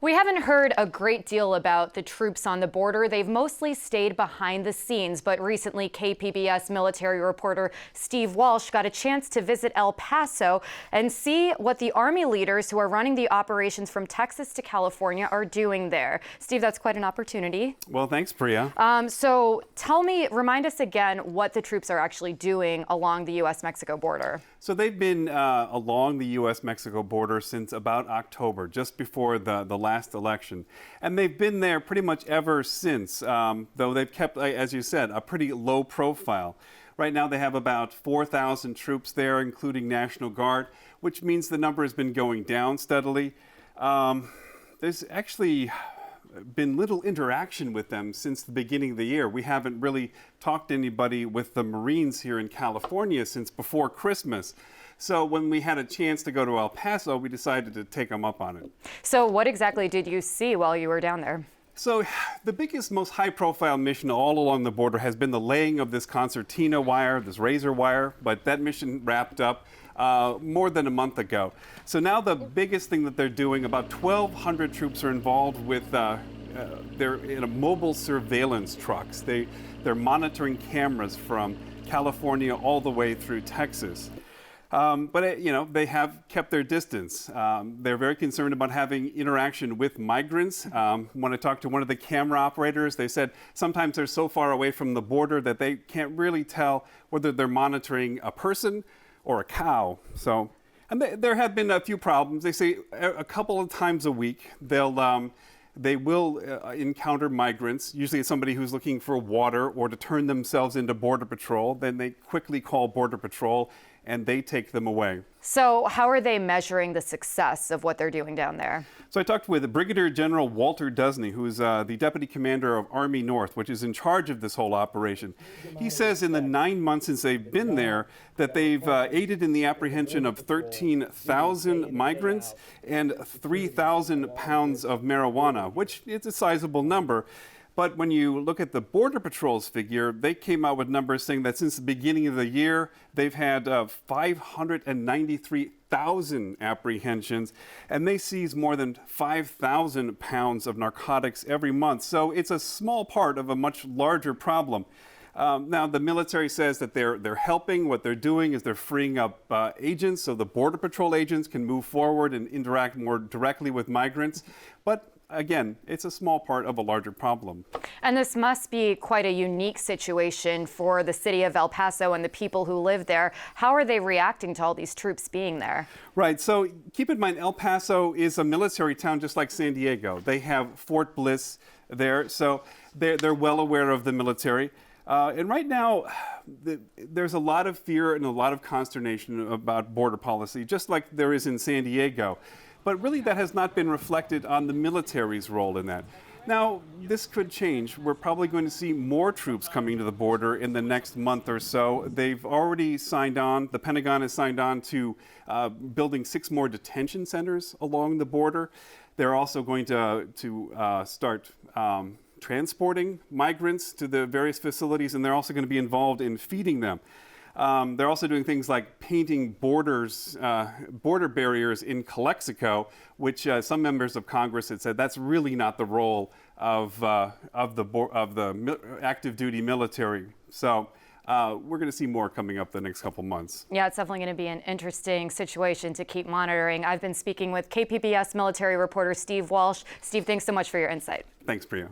We haven't heard a great deal about the troops on the border. They've mostly stayed behind the scenes, but recently KPBS military reporter Steve Walsh got a chance to visit El Paso and see what the Army leaders who are running the operations from Texas to California are doing there. Steve, that's quite an opportunity. Well, thanks, Priya. So remind us again what the troops are actually doing along the U.S.-Mexico border. So they've been along the U.S.-Mexico border since about October, just before the last election. And they've been there pretty much ever since, though they've kept, as you said, a pretty low profile. Right now they have about 4,000 troops there, including National Guard, which means the number has been going down steadily. There's actually been little interaction with them since the beginning of the year. We haven't really talked to anybody with the Marines here in California since before Christmas. So when we had a chance to go to El Paso, we decided to take them up on it. So what exactly did you see while you were down there? So the biggest, most high-profile mission all along the border has been the laying of this concertina wire, this razor wire, but that mission wrapped up more than a month ago. So now the biggest thing that they're doing, about 1,200 troops are involved with, they're in a mobile surveillance trucks. They're monitoring cameras from California all the way through Texas. But they have kept their distance. They're very concerned about having interaction with migrants. When I talked to one of the camera operators, they said sometimes they're so far away from the border that they can't really tell whether they're monitoring a person or a cow. So, and there have been a few problems. They say a couple of times a week they will encounter migrants. Usually it's somebody who's looking for water or to turn themselves into Border Patrol. Then they quickly call Border Patrol and they take them away. So how are they measuring the success of what they're doing down there? So I talked with Brigadier General Walter Dusney, who's the Deputy Commander of Army North, which is in charge of this whole operation. He says in the 9 months since they've been there that they've aided in the apprehension of 13,000 migrants and 3,000 pounds of marijuana, which is a sizable number. But when you look at the Border Patrol's figure, they came out with numbers saying that since the beginning of the year, they've had 593,000 apprehensions, and they seize more than 5,000 pounds of narcotics every month. So it's a small part of a much larger problem. Now, the military says that they're helping. What they're doing is they're freeing up agents so the Border Patrol agents can move forward and interact more directly with migrants. But again, it's a small part of a larger problem. And this must be quite a unique situation for the city of El Paso and the people who live there. How are they reacting to all these troops being there? Right. So keep in mind, El Paso is a military town just like San Diego. They have Fort Bliss there, so they're well aware of the military. And right now, there's a lot of fear and a lot of consternation about border policy, just like there is in San Diego. But really, that has not been reflected on the military's role in that. Now, this could change. We're probably going to see more troops coming to the border in the next month or so. They've already signed on, the Pentagon has signed on to building 6 more detention centers along the border. They're also going to start transporting migrants to the various facilities, and they're also going to be involved in feeding them. They're also doing things like painting border barriers in Calexico, which some members of Congress had said that's really not the role of the active duty military. So we're going to see more coming up the next couple months. Yeah, it's definitely going to be an interesting situation to keep monitoring. I've been speaking with KPBS military reporter Steve Walsh. Steve, thanks so much for your insight. Thanks, Priya.